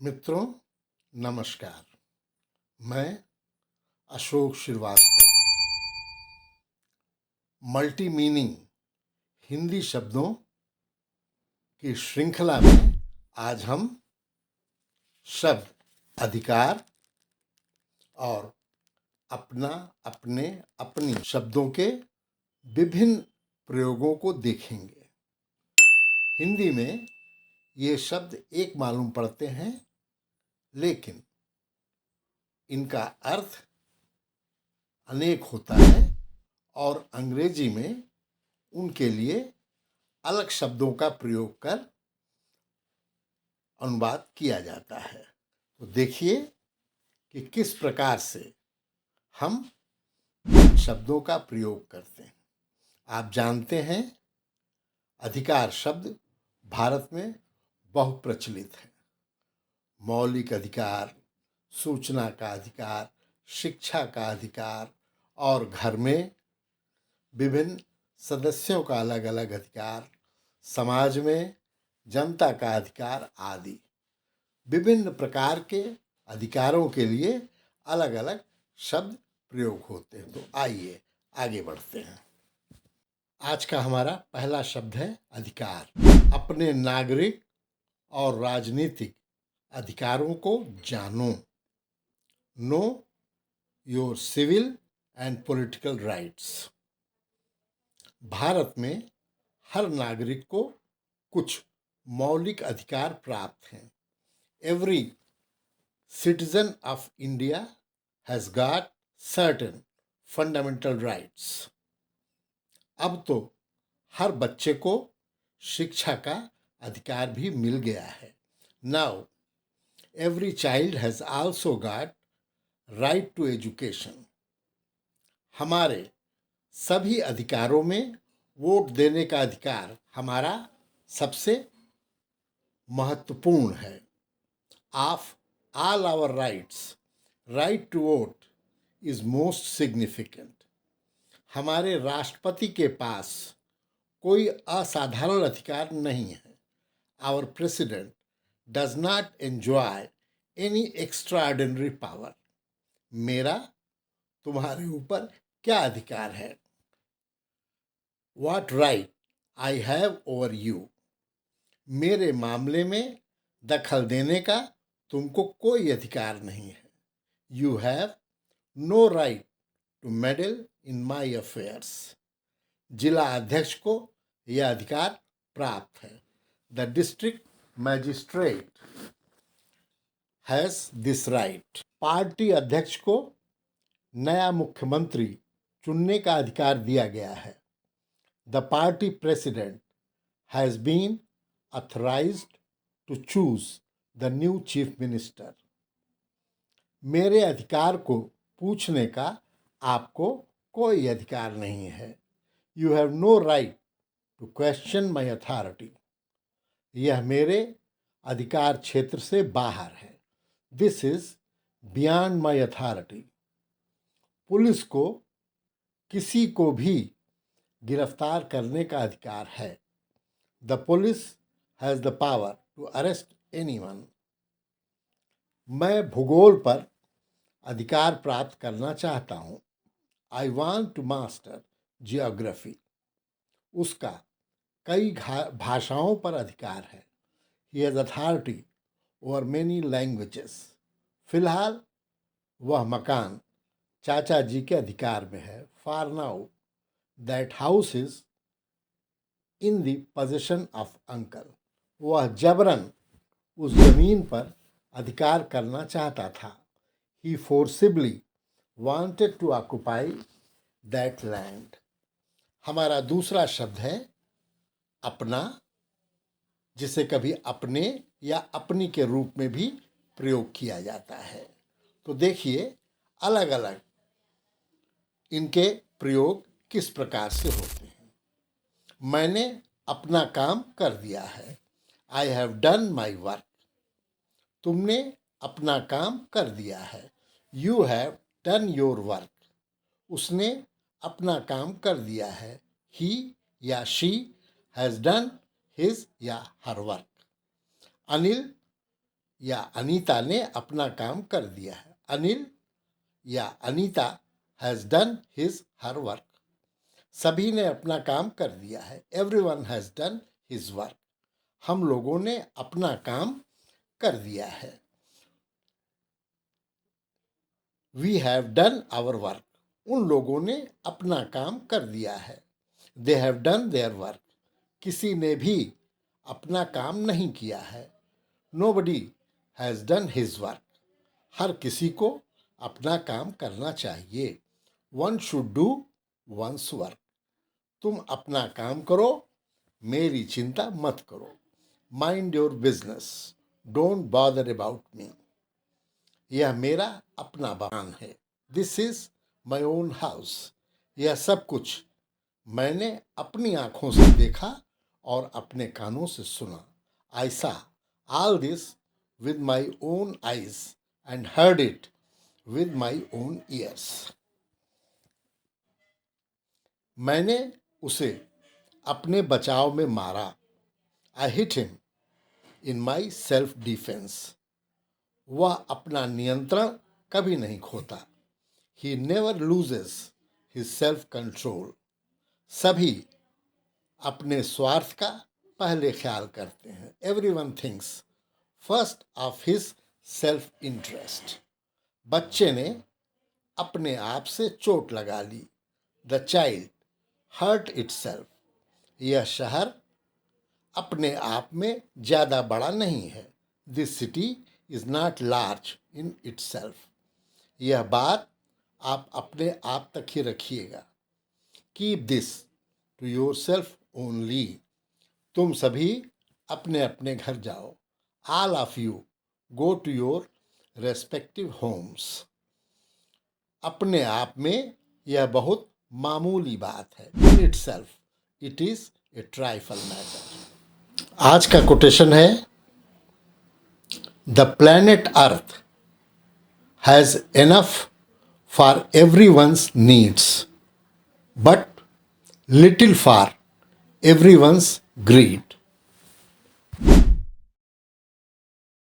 मित्रों, नमस्कार। मैं अशोक श्रीवास्तव। मल्टी मीनिंग हिंदी शब्दों की श्रृंखला में आज हम शब्द अधिकार और अपना, अपने, अपनी शब्दों के विभिन्न प्रयोगों को देखेंगे। हिंदी में ये शब्द एक मालूम पड़ते हैं, लेकिन इनका अर्थ अनेक होता है और अंग्रेजी में उनके लिए अलग शब्दों का प्रयोग कर अनुवाद किया जाता है। तो देखिए कि किस प्रकार से हम शब्दों का प्रयोग करते हैं। आप जानते हैं, अधिकार शब्द भारत में बहुप्रचलित है। मौलिक अधिकार, सूचना का अधिकार, शिक्षा का अधिकार और घर में विभिन्न सदस्यों का अलग अलग अधिकार, समाज में जनता का अधिकार आदि विभिन्न प्रकार के अधिकारों के लिए अलग अलग शब्द प्रयोग होते हैं। तो आइए आगे बढ़ते हैं। आज का हमारा पहला शब्द है अधिकार। अपने नागरिक और राजनीतिक अधिकारों को जानो। Know your civil and political rights. Bharat में हर नागरिक को कुछ मौलिक अधिकार प्राप्त हैं। Every citizen of India has got certain fundamental rights. अब तो हर बच्चे को शिक्षा का अधिकार भी मिल गया है। Now, every child has also got right to education. हमारे सभी अधिकारों में वोट देने का अधिकार हमारा सबसे महत्वपूर्ण है। Of all our rights, right to vote is most significant. हमारे राष्ट्रपति के पास कोई असाधारण अधिकार नहीं है। Our president does not enjoy any extraordinary power. मेरा तुम्हारे ऊपर क्या अधिकार है? What right I have over you. मेरे मामले में दखल देने का तुमको कोई अधिकार नहीं है। You have no right to meddle in my affairs. जिला अध्यक्ष को यह अधिकार प्राप्त है। The district magistrate has this right. Party अध्यक्ष को नया मुख्यमंत्री चुनने का अधिकार दिया गया है। The party president has been authorized to choose the new chief minister. मेरे अधिकार को पूछने का आपको कोई अधिकार नहीं है। You have no right to question my authority. यह मेरे अधिकार क्षेत्र से बाहर है। This is beyond my authority. Police को किसी को भी गिरफ्तार करने का अधिकार है। The police has the power to arrest anyone. मैं भूगोल पर अधिकार प्राप्त करना चाहता हूँ। I want to master geography. उसका कई भाषाओं पर अधिकार है। He has authority over many languages. फिलहाल वह मकान चाचा जी के अधिकार में है। For now, that house is in the possession of uncle. वह जबरन उस जमीन पर अधिकार करना चाहता था। He forcibly wanted to occupy that land. हमारा दूसरा शब्द है अपना, जिसे कभी अपने या अपनी के रूप में भी प्रयोग किया जाता है। तो देखिए अलग अलग इनके प्रयोग किस प्रकार से होते हैं। मैंने अपना काम कर दिया है। I have done my work. तुमने अपना काम कर दिया है। You have done your work. उसने अपना काम कर दिया है। He या she has done his या her work. अनिल या अनीता ने अपना काम कर दिया है। अनिल या Anita has done his her work. सभी ने अपना काम कर दिया है। Everyone has done his work. हम लोगों ने अपना काम कर दिया है। We have done our work. उन लोगों ने अपना काम कर दिया है। They have done their work. किसी ने भी अपना काम नहीं किया है। Nobody has done his work. हर किसी को अपना काम करना चाहिए। One should do one's work. तुम अपना काम करो, मेरी चिंता मत करो। Mind your business, don't bother about me. यह मेरा अपना मकान है। This is my own house. यह सब कुछ मैंने अपनी आंखों से देखा और अपने कानों से सुना। I saw all this with my own eyes and heard it with my own ears. मैंने उसे अपने बचाव में मारा। I hit him in my self defence. वह अपना नियंत्रण कभी नहीं खोता। He never loses his self control. सभी अपने स्वार्थ का पहले ख्याल करते हैं। Everyone thinks first of his self interest. बच्चे ने अपने आप से चोट लगा ली। The child hurt itself. यह शहर अपने आप में ज़्यादा बड़ा नहीं है। This city is not large in itself. यह बात आप अपने आप तक ही रखिएगा। Keep this to yourself only. तुम सभी अपने अपने घर जाओ। All of you go to your respective homes. अपने आप में यह बहुत मामूली बात है। In itself it is a trifle matter. आज का कोटेशन है, the planet earth has enough for everyone's needs but little for everyone's greed.